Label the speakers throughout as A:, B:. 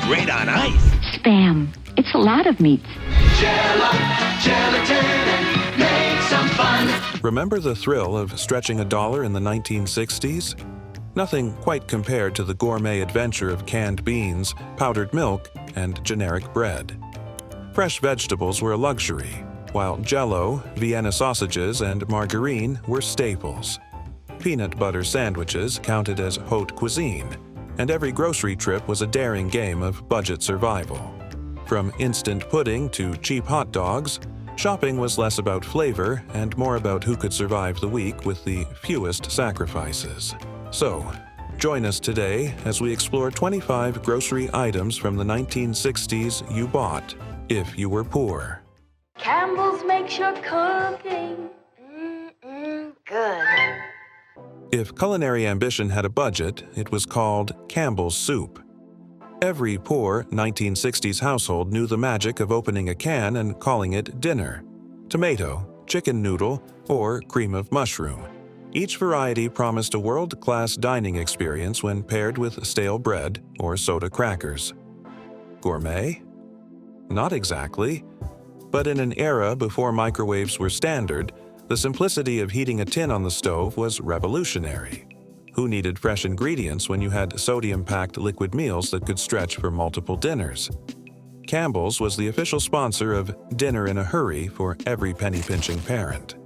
A: great on ice.
B: Spam. It's a lot of meats.
C: Jell-O, gelatin, and make some fun.
D: Remember the thrill of stretching $1 in the 1960s? Nothing quite compared to the gourmet adventure of canned beans, powdered milk, and generic bread. Fresh vegetables were a luxury, while Jell-O, Vienna sausages, and margarine were staples. Peanut butter sandwiches counted as haute cuisine, and every grocery trip was a daring game of budget survival. From instant pudding to cheap hot dogs, shopping was less about flavor and more about who could survive the week with the fewest sacrifices. So, join us today as we explore 25 grocery items from the 1960s you bought if you were poor.
E: Campbell's makes your cooking good.
D: If culinary ambition had a budget, it was called Campbell's Soup. Every poor 1960s household knew the magic of opening a can and calling it dinner. Tomato, chicken noodle, or cream of mushroom. Each variety promised a world-class dining experience when paired with stale bread or soda crackers. Gourmet? Not exactly. But in an era before microwaves were standard, the simplicity of heating a tin on the stove was revolutionary. Who needed fresh ingredients when you had sodium-packed liquid meals that could stretch for multiple dinners? Campbell's was the official sponsor of Dinner in a Hurry for every penny-pinching parent.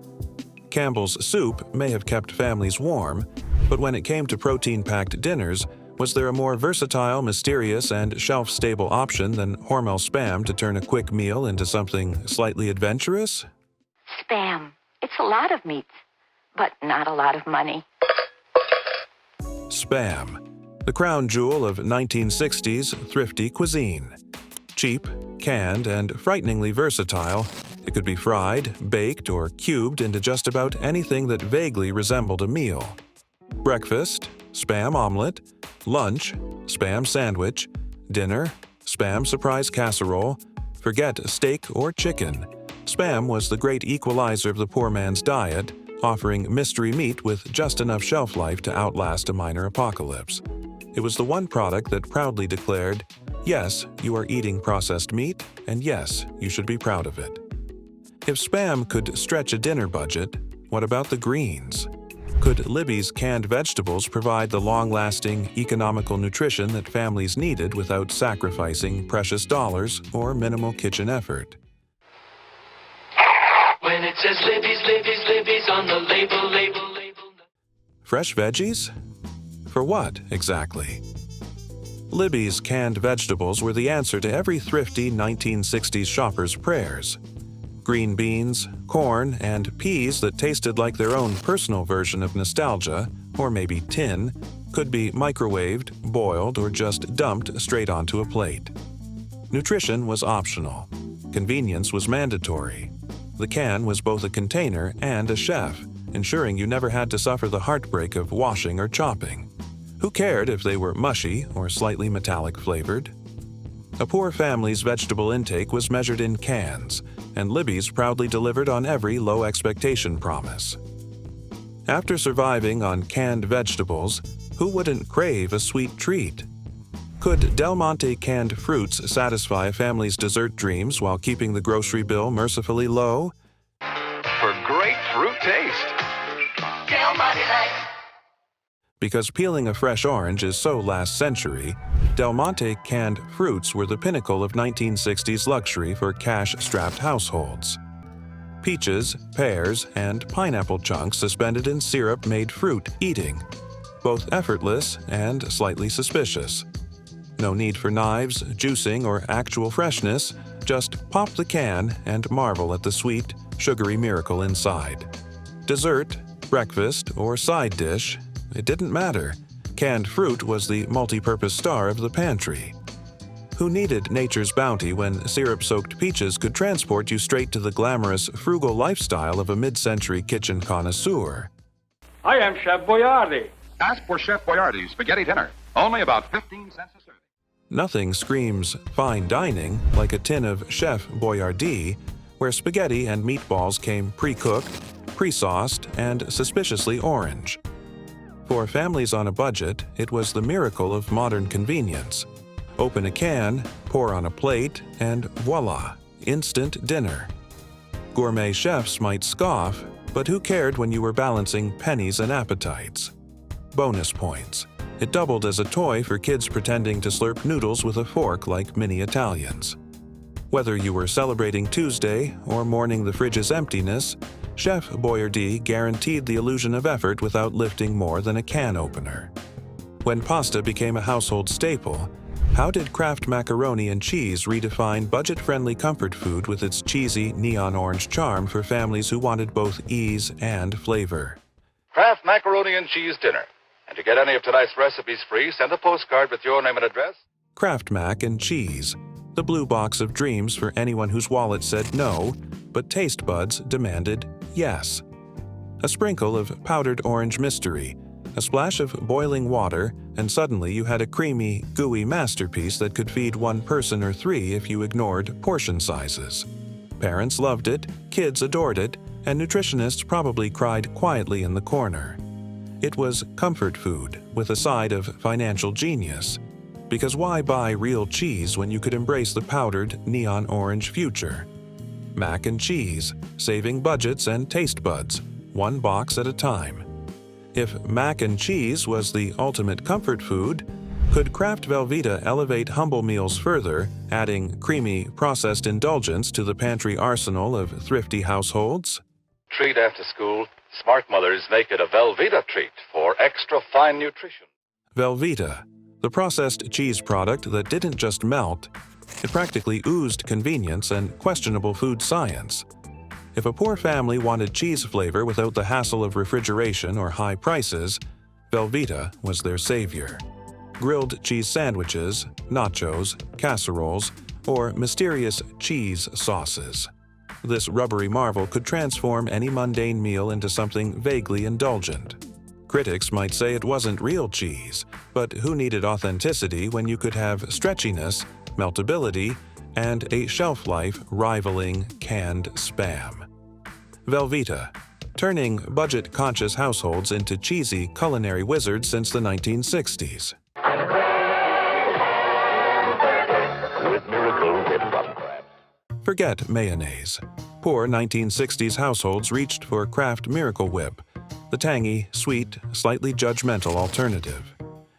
D: Campbell's Soup may have kept families warm, but when it came to protein-packed dinners, was there a more versatile, mysterious, and shelf-stable option than Hormel Spam to turn a quick meal into something slightly adventurous?
B: Spam. It's a lot of meats, but not a lot of money.
D: Spam, the crown jewel of 1960s thrifty cuisine. Cheap, canned, and frighteningly versatile, it could be fried, baked, or cubed into just about anything that vaguely resembled a meal. Breakfast, Spam omelet. Lunch, Spam sandwich. Dinner, Spam surprise casserole. Forget steak or chicken. Spam was the great equalizer of the poor man's diet, offering mystery meat with just enough shelf life to outlast a minor apocalypse. It was the one product that proudly declared, yes, you are eating processed meat, and yes, you should be proud of it. If Spam could stretch a dinner budget, what about the greens? Could Libby's canned vegetables provide the long-lasting, economical nutrition that families needed without sacrificing precious dollars or minimal kitchen effort?
C: When it says Libby's on the label.
D: Fresh veggies? For what, exactly? Libby's canned vegetables were the answer to every thrifty 1960s shopper's prayers. Green beans, corn, and peas that tasted like their own personal version of nostalgia, or maybe tin, could be microwaved, boiled, or just dumped straight onto a plate. Nutrition was optional. Convenience was mandatory. The can was both a container and a chef, ensuring you never had to suffer the heartbreak of washing or chopping. Who cared if they were mushy or slightly metallic flavored? A poor family's vegetable intake was measured in cans, and Libby's proudly delivered on every low-expectation promise. After surviving on canned vegetables, who wouldn't crave a sweet treat? Could Del Monte canned fruits satisfy a family's dessert dreams while keeping the grocery bill mercifully low?
F: For great fruit taste.
E: Del Monte Light.
D: Because peeling a fresh orange is so last century, Del Monte canned fruits were the pinnacle of 1960s luxury for cash-strapped households. Peaches, pears, and pineapple chunks suspended in syrup made fruit eating, both effortless and slightly suspicious. No need for knives, juicing, or actual freshness, just pop the can and marvel at the sweet, sugary miracle inside. Dessert, breakfast, or side dish, it didn't matter. Canned fruit was the multi-purpose star of the pantry. Who needed nature's bounty when syrup-soaked peaches could transport you straight to the glamorous, frugal lifestyle of a mid-century kitchen connoisseur?
G: I am Chef Boyardee.
F: Ask for Chef Boyardee's spaghetti dinner. Only about 15 cents a serving.
D: Nothing screams fine dining like a tin of Chef Boyardee, where spaghetti and meatballs came pre-cooked, pre-sauced, and suspiciously orange. For families on a budget, it was the miracle of modern convenience. Open a can, pour on a plate, and voila, instant dinner. Gourmet chefs might scoff, but who cared when you were balancing pennies and appetites? Bonus points. It doubled as a toy for kids pretending to slurp noodles with a fork like mini Italians. Whether you were celebrating Tuesday or mourning the fridge's emptiness, Chef Boyardee guaranteed the illusion of effort without lifting more than a can opener. When pasta became a household staple, how did Kraft macaroni and cheese redefine budget-friendly comfort food with its cheesy neon orange charm for families who wanted both ease and flavor?
F: Kraft macaroni and cheese dinner. And to get any of tonight's recipes free, send a postcard with your name and address.
D: Kraft Mac and Cheese, the blue box of dreams for anyone whose wallet said no, but taste buds demanded yes. A sprinkle of powdered orange mystery, a splash of boiling water, and suddenly you had a creamy, gooey masterpiece that could feed one person or three if you ignored portion sizes. Parents loved it, kids adored it, and nutritionists probably cried quietly in the corner. It was comfort food with a side of financial genius. Because why buy real cheese when you could embrace the powdered, neon orange future? Mac and cheese, saving budgets and taste buds, one box at a time. If mac and cheese was the ultimate comfort food, could Kraft Velveeta elevate humble meals further, adding creamy, processed indulgence to the pantry arsenal of thrifty households?
F: Treat after school. Smart mothers make it a Velveeta treat for extra fine nutrition.
D: Velveeta, the processed cheese product that didn't just melt, it practically oozed convenience and questionable food science. If a poor family wanted cheese flavor without the hassle of refrigeration or high prices, Velveeta was their savior. Grilled cheese sandwiches, nachos, casseroles, or mysterious cheese sauces. This rubbery marvel could transform any mundane meal into something vaguely indulgent. Critics might say it wasn't real cheese, but who needed authenticity when you could have stretchiness, meltability, and a shelf life rivaling canned Spam? Velveeta, turning budget-conscious households into cheesy culinary wizards since the 1960s.
A: With miracle whip from Kraft.
D: Forget mayonnaise. Poor 1960s households reached for Kraft Miracle Whip, the tangy, sweet, slightly judgmental alternative.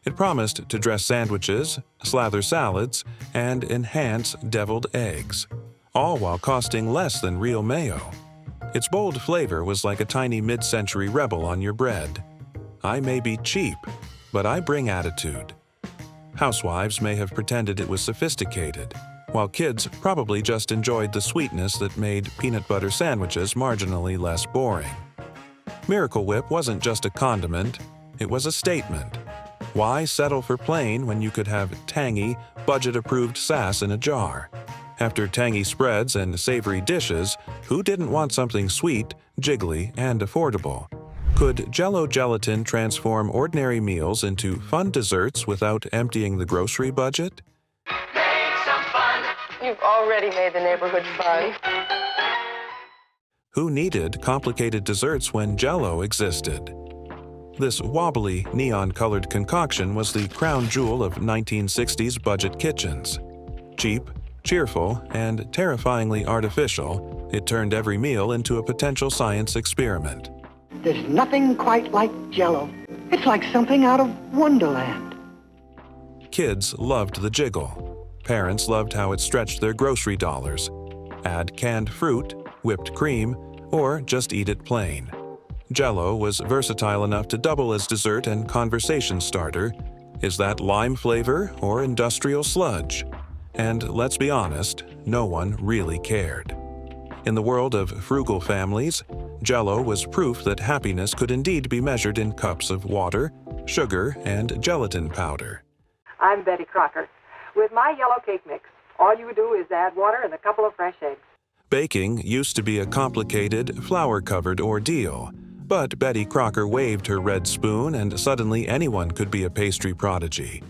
D: It promised to dress sandwiches, slather salads, and enhance deviled eggs, all while costing less than real mayo. Its bold flavor was like a tiny mid-century rebel on your bread. I may be cheap, but I bring attitude. Housewives may have pretended it was sophisticated, while kids probably just enjoyed the sweetness that made peanut butter sandwiches marginally less boring. Miracle Whip wasn't just a condiment, it was a statement. Why settle for plain when you could have tangy, budget-approved sass in a jar? After tangy spreads and savory dishes, who didn't want something sweet, jiggly, and affordable? Could Jell-O gelatin transform ordinary meals into fun desserts without emptying the grocery budget?
C: Make some fun.
E: You've already made the neighborhood fun.
D: Who needed complicated desserts when Jell-O existed? This wobbly, neon-colored concoction was the crown jewel of 1960s budget kitchens. Cheap, cheerful, and terrifyingly artificial, it turned every meal into a potential science experiment.
H: There's nothing quite like Jell-O. It's like something out of Wonderland.
D: Kids loved the jiggle. Parents loved how it stretched their grocery dollars. Add canned fruit, whipped cream, or just eat it plain. Jell-O was versatile enough to double as dessert and conversation starter. Is that lime flavor or industrial sludge? And let's be honest, no one really cared. In the world of frugal families, Jell-O was proof that happiness could indeed be measured in cups of water, sugar, and gelatin powder.
I: I'm Betty Crocker. With my yellow cake mix, all you do is add water and a couple of fresh eggs.
D: Baking used to be a complicated, flour-covered ordeal, but Betty Crocker waved her red spoon and suddenly anyone could be a pastry prodigy.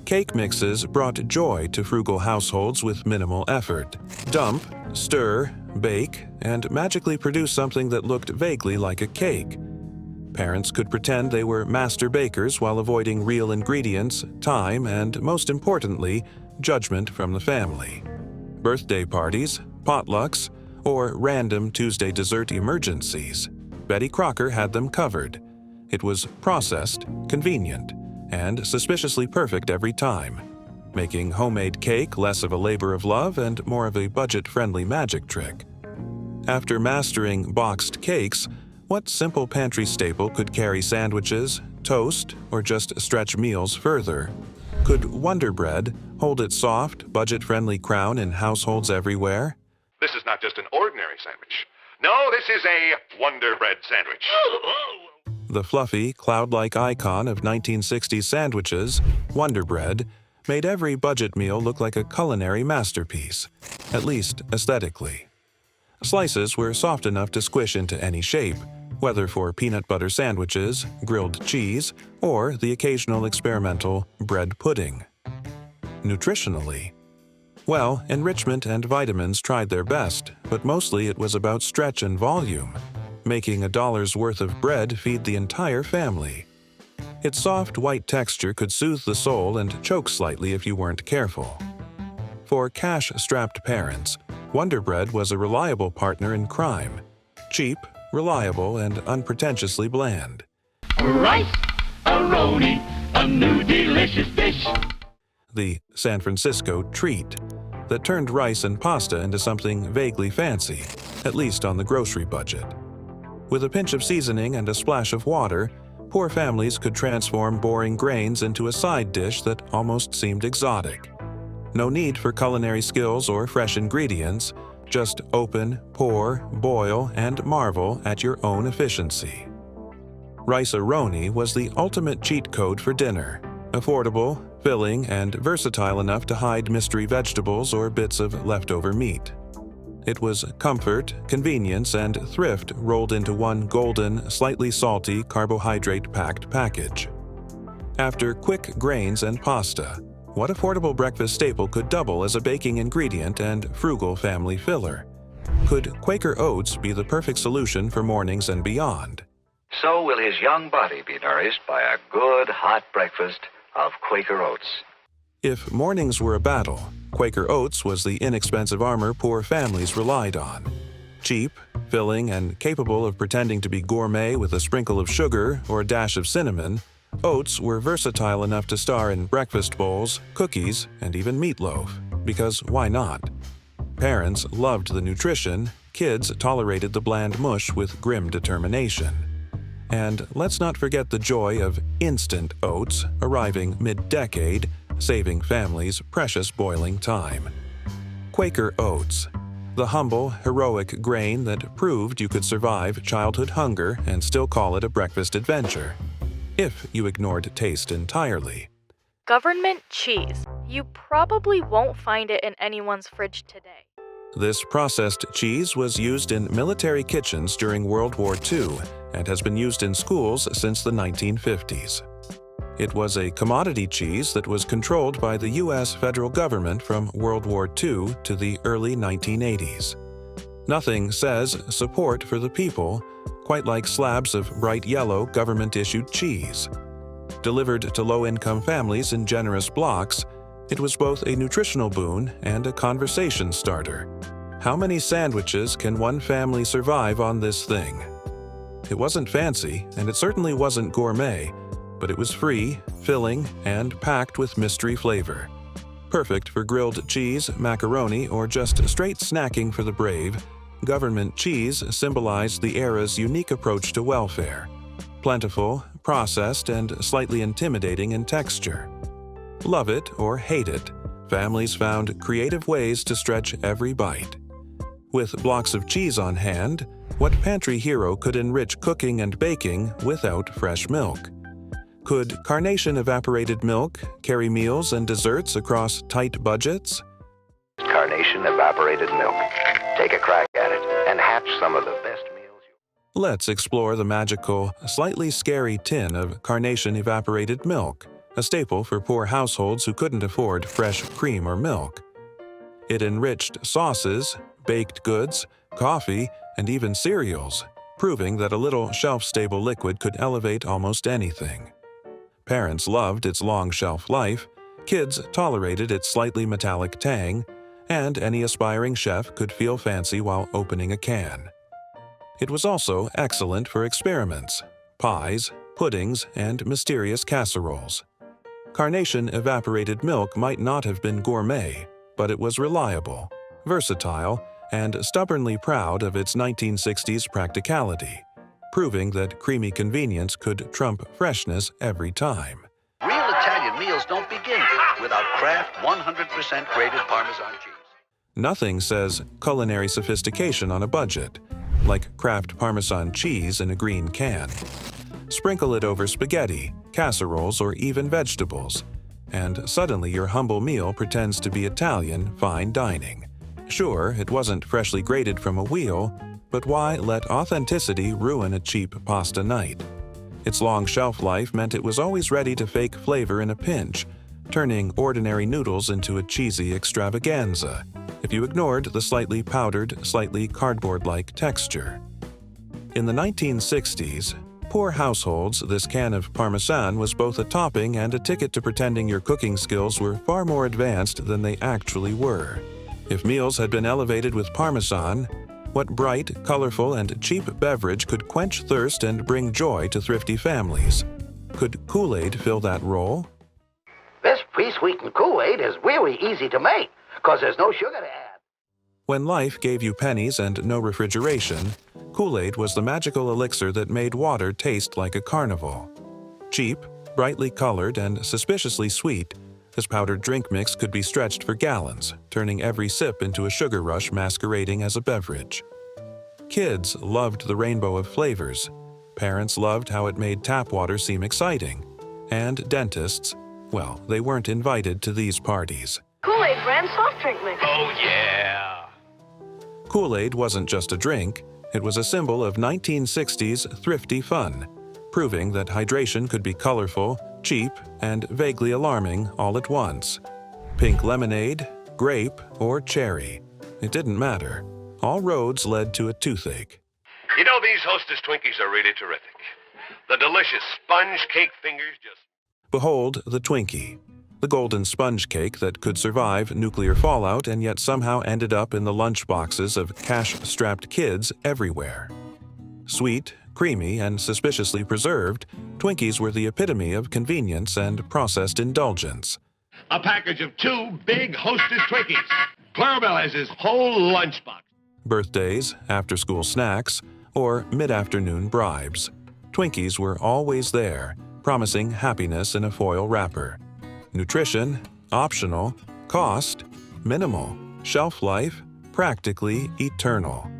D: Cake mixes brought joy to frugal households with minimal effort. Dump, stir, bake, and magically produce something that looked vaguely like a cake. Parents could pretend they were master bakers while avoiding real ingredients, time, and, most importantly, judgment from the family. Birthday parties, potlucks, or random Tuesday dessert emergencies, Betty Crocker had them covered. It was processed, convenient, and suspiciously perfect every time, making homemade cake less of a labor of love and more of a budget-friendly magic trick. After mastering boxed cakes, what simple pantry staple could carry sandwiches, toast, or just stretch meals further? Could Wonder Bread hold its soft, budget-friendly crown in households everywhere?
F: This is not just an ordinary sandwich. No, this is a Wonder Bread sandwich.
D: The fluffy, cloud-like icon of 1960s sandwiches, Wonder Bread, made every budget meal look like a culinary masterpiece, at least aesthetically. Slices were soft enough to squish into any shape, whether for peanut butter sandwiches, grilled cheese, or the occasional experimental bread pudding. Nutritionally, well, enrichment and vitamins tried their best, but mostly it was about stretch and volume, making $1's worth of bread feed the entire family. Its soft white texture could soothe the soul and choke slightly if you weren't careful. For cash-strapped parents, Wonder Bread was a reliable partner in crime. Cheap, reliable, and unpretentiously bland.
C: Rice-a-roni, a new delicious dish.
D: The San Francisco treat that turned rice and pasta into something vaguely fancy, at least on the grocery budget. With a pinch of seasoning and a splash of water, poor families could transform boring grains into a side dish that almost seemed exotic. No need for culinary skills or fresh ingredients, just open, pour, boil, and marvel at your own efficiency. Rice-a-roni was the ultimate cheat code for dinner, affordable, filling, and versatile enough to hide mystery vegetables or bits of leftover meat. It was comfort, convenience, and thrift rolled into one golden, slightly salty, carbohydrate-packed package. After quick grains and pasta, what affordable breakfast staple could double as a baking ingredient and frugal family filler? Could Quaker Oats be the perfect solution for mornings and beyond?
A: So will his young body be nourished by a good hot breakfast of Quaker Oats.
D: If mornings were a battle, Quaker Oats was the inexpensive armor poor families relied on. Cheap, filling, and capable of pretending to be gourmet with a sprinkle of sugar or a dash of cinnamon, oats were versatile enough to star in breakfast bowls, cookies, and even meatloaf, because why not? Parents loved the nutrition, kids tolerated the bland mush with grim determination. And let's not forget the joy of instant oats arriving mid-decade, saving families precious boiling time. Quaker Oats, the humble, heroic grain that proved you could survive childhood hunger and still call it a breakfast adventure, if you ignored taste entirely.
J: Government cheese. You probably won't find it in anyone's fridge today.
D: This processed cheese was used in military kitchens during World War II and has been used in schools since the 1950s. It was a commodity cheese that was controlled by the U.S. federal government from World War II to the early 1980s. Nothing says support for the people quite like slabs of bright yellow government-issued cheese. Delivered to low-income families in generous blocks, it was both a nutritional boon and a conversation starter. How many sandwiches can one family survive on this thing? It wasn't fancy, and it certainly wasn't gourmet, but it was free, filling, and packed with mystery flavor. Perfect for grilled cheese, macaroni, or just straight snacking for the brave, government cheese symbolized the era's unique approach to welfare. Plentiful, processed, and slightly intimidating in texture. Love it or hate it, families found creative ways to stretch every bite. With blocks of cheese on hand, what pantry hero could enrich cooking and baking without fresh milk? Could Carnation evaporated milk carry meals and desserts across tight budgets?
A: Carnation evaporated milk. Take a crack at it and hatch some of the best meals.
D: Let's explore the magical, slightly scary tin of Carnation evaporated milk, a staple for poor households who couldn't afford fresh cream or milk. It enriched sauces, baked goods, coffee, and even cereals, proving that a little shelf-stable liquid could elevate almost anything. Parents loved its long shelf life, kids tolerated its slightly metallic tang, and any aspiring chef could feel fancy while opening a can. It was also excellent for experiments, pies, puddings, and mysterious casseroles. Carnation evaporated milk might not have been gourmet, but it was reliable, versatile, and stubbornly proud of its 1960s practicality, proving that creamy convenience could trump freshness every time.
A: Real Italian meals don't begin without Kraft 100% grated Parmesan cheese.
D: Nothing says culinary sophistication on a budget, like Kraft Parmesan cheese in a green can. Sprinkle it over spaghetti, casseroles, or even vegetables, and suddenly your humble meal pretends to be Italian fine dining. Sure, it wasn't freshly grated from a wheel, but why let authenticity ruin a cheap pasta night? Its long shelf life meant it was always ready to fake flavor in a pinch, turning ordinary noodles into a cheesy extravaganza, if you ignored the slightly powdered, slightly cardboard-like texture. In the 1960s, poor households, this can of Parmesan was both a topping and a ticket to pretending your cooking skills were far more advanced than they actually were. If meals had been elevated with Parmesan, what bright, colorful, and cheap beverage could quench thirst and bring joy to thrifty families? Could Kool-Aid fill that role?
A: This pre-sweetened Kool-Aid is really easy to make, because there's no sugar to add.
D: When life gave you pennies and no refrigeration, Kool-Aid was the magical elixir that made water taste like a carnival. Cheap, brightly colored, and suspiciously sweet, this powdered drink mix could be stretched for gallons, turning every sip into a sugar rush masquerading as a beverage. Kids loved the rainbow of flavors. Parents loved how it made tap water seem exciting. And dentists, well, they weren't invited to these parties.
E: Kool-Aid brand soft drink mix.
C: Oh, yeah.
D: Kool-Aid wasn't just a drink, it was a symbol of 1960s thrifty fun, proving that hydration could be colorful, cheap, and vaguely alarming all at once. Pink lemonade, grape, or cherry. It didn't matter. All roads led to a toothache.
F: You know, these Hostess Twinkies are really terrific. The delicious sponge cake fingers just...
D: Behold the Twinkie, the golden sponge cake that could survive nuclear fallout and yet somehow ended up in the lunchboxes of cash-strapped kids everywhere. Sweet, creamy, and suspiciously preserved, Twinkies were the epitome of convenience and processed indulgence.
F: A package of 2 big Hostess Twinkies. Clarabelle has his whole lunchbox.
D: Birthdays, after-school snacks, or mid-afternoon bribes. Twinkies were always there, promising happiness in a foil wrapper. Nutrition, optional. Cost, minimal. Shelf life, practically eternal.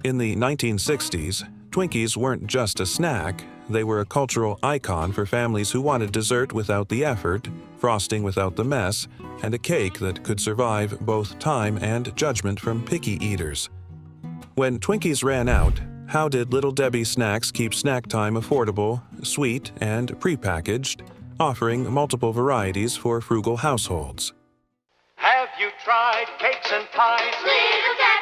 D: In the 1960s, Twinkies weren't just a snack, they were a cultural icon for families who wanted dessert without the effort, frosting without the mess, and a cake that could survive both time and judgment from picky eaters. When Twinkies ran out, how did Little Debbie snacks keep snack time affordable, sweet, and prepackaged, offering multiple varieties for frugal households?
C: Have you tried cakes and pies? Little Debbie!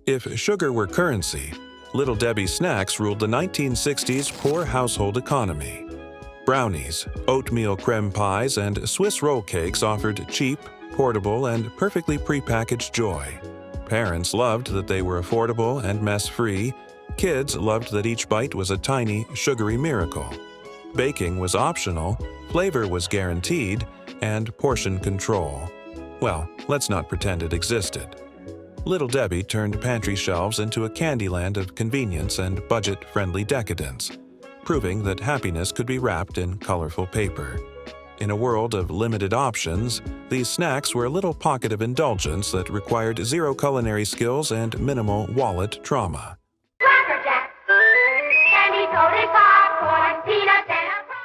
D: If sugar were currency, Little Debbie snacks ruled the 1960s poor household economy. Brownies, oatmeal creme pies, and Swiss roll cakes offered cheap, portable, and perfectly prepackaged joy. Parents loved that they were affordable and mess-free. Kids loved that each bite was a tiny, sugary miracle. Baking was optional, flavor was guaranteed, and portion control. Well, let's not pretend it existed. Little Debbie turned pantry shelves into a candy land of convenience and budget-friendly decadence, proving that happiness could be wrapped in colorful paper. In a world of limited options, these snacks were a little pocket of indulgence that required zero culinary skills and minimal wallet trauma.
K: Cracker Jack, candy-coated popcorn, peanuts and a fry.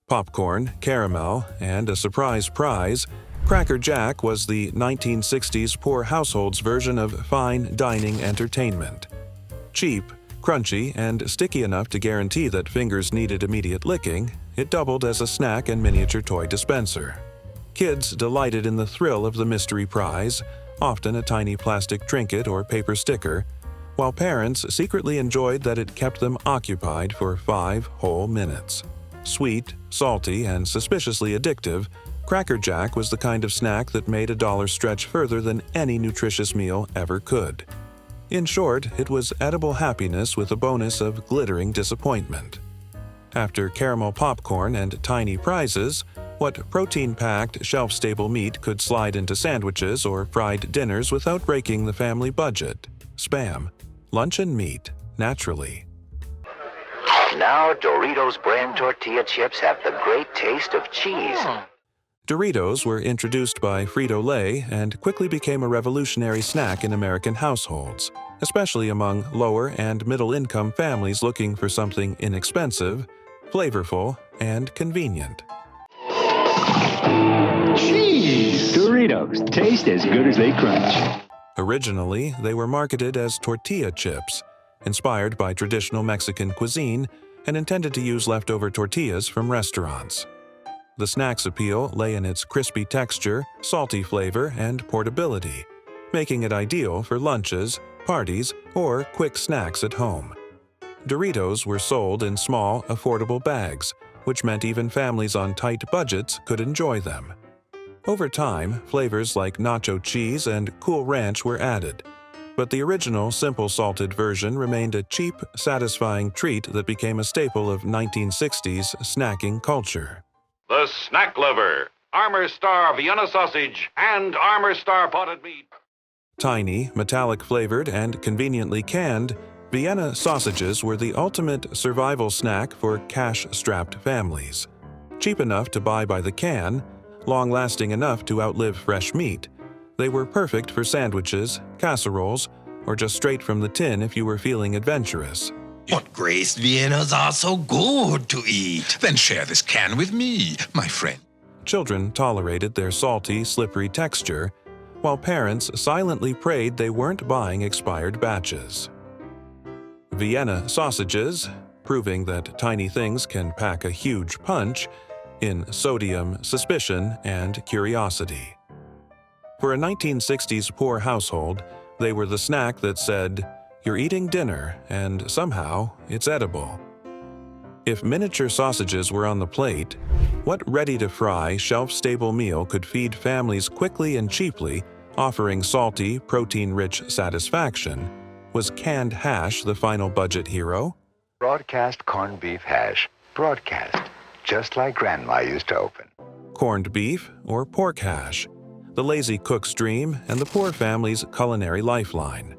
D: Popcorn, caramel, and a surprise prize, Cracker Jack was the 1960s poor household's version of fine dining entertainment. Cheap, crunchy, and sticky enough to guarantee that fingers needed immediate licking, it doubled as a snack and miniature toy dispenser. Kids delighted in the thrill of the mystery prize, often a tiny plastic trinket or paper sticker, while parents secretly enjoyed that it kept them occupied for 5 whole minutes. Sweet, salty, and suspiciously addictive, Cracker Jack was the kind of snack that made a dollar stretch further than any nutritious meal ever could. In short, it was edible happiness with a bonus of glittering disappointment. After caramel popcorn and tiny prizes, what protein-packed, shelf-stable meat could slide into sandwiches or fried dinners without breaking the family budget? Spam. Luncheon meat, naturally.
A: Now Doritos brand tortilla chips have the great taste of cheese.
D: Doritos were introduced by Frito-Lay and quickly became a revolutionary snack in American households, especially among lower and middle-income families looking for something inexpensive, flavorful, and convenient.
L: Cheese! Doritos, taste as good as they crunch.
D: Originally, they were marketed as tortilla chips, inspired by traditional Mexican cuisine and intended to use leftover tortillas from restaurants. The snack's appeal lay in its crispy texture, salty flavor, and portability, making it ideal for lunches, parties, or quick snacks at home. Doritos were sold in small, affordable bags, which meant even families on tight budgets could enjoy them. Over time, flavors like nacho cheese and Cool Ranch were added, but the original simple salted version remained a cheap, satisfying treat that became a staple of 1960s snacking culture.
F: The Snack Lover, Armour Star Vienna Sausage, and Armour Star Potted Meat.
D: Tiny, metallic-flavored, and conveniently canned, Vienna sausages were the ultimate survival snack for cash-strapped families. Cheap enough to buy by the can, long-lasting enough to outlive fresh meat, they were perfect for sandwiches, casseroles, or just straight from the tin if you were feeling adventurous.
M: What Grace Viennas are so good to eat. Then share this can with me, my friend.
D: Children tolerated their salty, slippery texture, while parents silently prayed they weren't buying expired batches. Vienna sausages, proving that tiny things can pack a huge punch in sodium, suspicion, and curiosity. For a 1960s poor household, they were the snack that said, "You're eating dinner, and somehow it's edible." If miniature sausages were on the plate, what ready-to-fry, shelf-stable meal could feed families quickly and cheaply, offering salty, protein-rich satisfaction? Was canned hash the final budget hero?
A: Broadcast corned beef hash. Broadcast. Just like Grandma used to open.
D: Corned beef or pork hash? The lazy cook's dream and the poor family's culinary lifeline.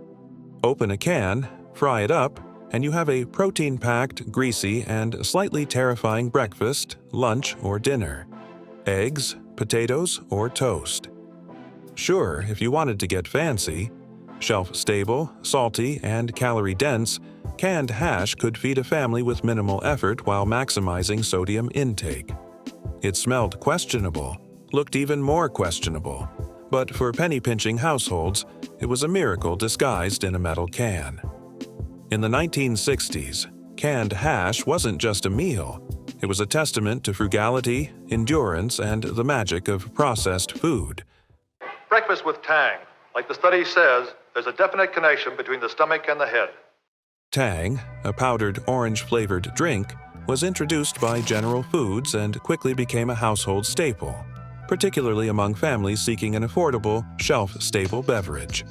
D: Open a can, fry it up, and you have a protein-packed, greasy, and slightly terrifying breakfast, lunch, or dinner. Eggs, potatoes, or toast. Sure, if you wanted to get fancy, shelf-stable, salty, and calorie-dense, canned hash could feed a family with minimal effort while maximizing sodium intake. It smelled questionable, looked even more questionable, but for penny-pinching households, it was a miracle disguised in a metal can. In the 1960s, canned hash wasn't just a meal. It was a testament to frugality, endurance, and the magic of processed food.
N: Breakfast with Tang. Like the study says, there's a definite connection between the stomach and the head.
D: Tang, a powdered orange-flavored drink, was introduced by General Foods and quickly became a household staple, particularly among families seeking an affordable, shelf-stable beverage.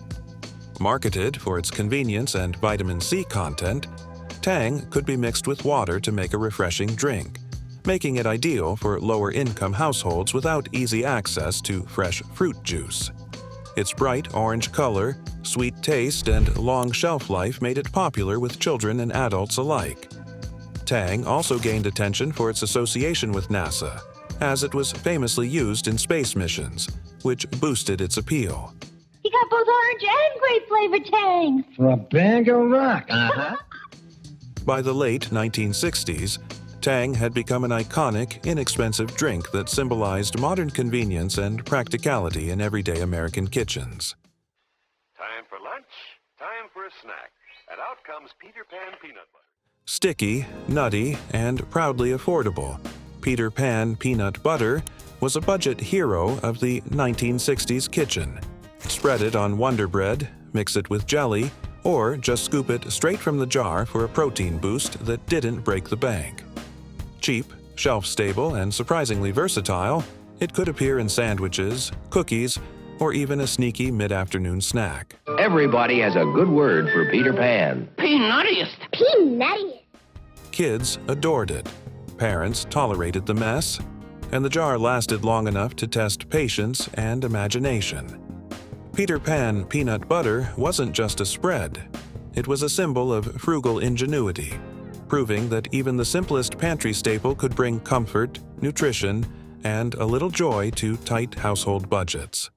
D: Marketed for its convenience and vitamin C content, Tang could be mixed with water to make a refreshing drink, making it ideal for lower-income households without easy access to fresh fruit juice. Its bright orange color, sweet taste, and long shelf life made it popular with children and adults alike. Tang also gained attention for its association with NASA, as it was famously used in space missions, which boosted its appeal.
K: You got both orange and grape flavored Tangs.
L: For a bag of rock.
D: By the late 1960s, Tang had become an iconic, inexpensive drink that symbolized modern convenience and practicality in everyday American kitchens.
F: Time for lunch, time for a snack. And out comes Peter Pan peanut butter.
D: Sticky, nutty, and proudly affordable, Peter Pan peanut butter was a budget hero of the 1960s kitchen. Spread it on Wonder Bread, mix it with jelly, Or just scoop it straight from the jar for a protein boost that didn't break the bank. Cheap, shelf-stable, and surprisingly versatile, it could appear in sandwiches, cookies, or even a sneaky mid-afternoon snack.
L: Everybody has a good word for Peter Pan.
K: Peanuttiest. Peanuttiest.
D: Kids adored it. Parents tolerated the mess, and the jar lasted long enough to test patience and imagination. Peter Pan peanut butter wasn't just a spread. It was a symbol of frugal ingenuity, proving that even the simplest pantry staple could bring comfort, nutrition, and a little joy to tight household budgets.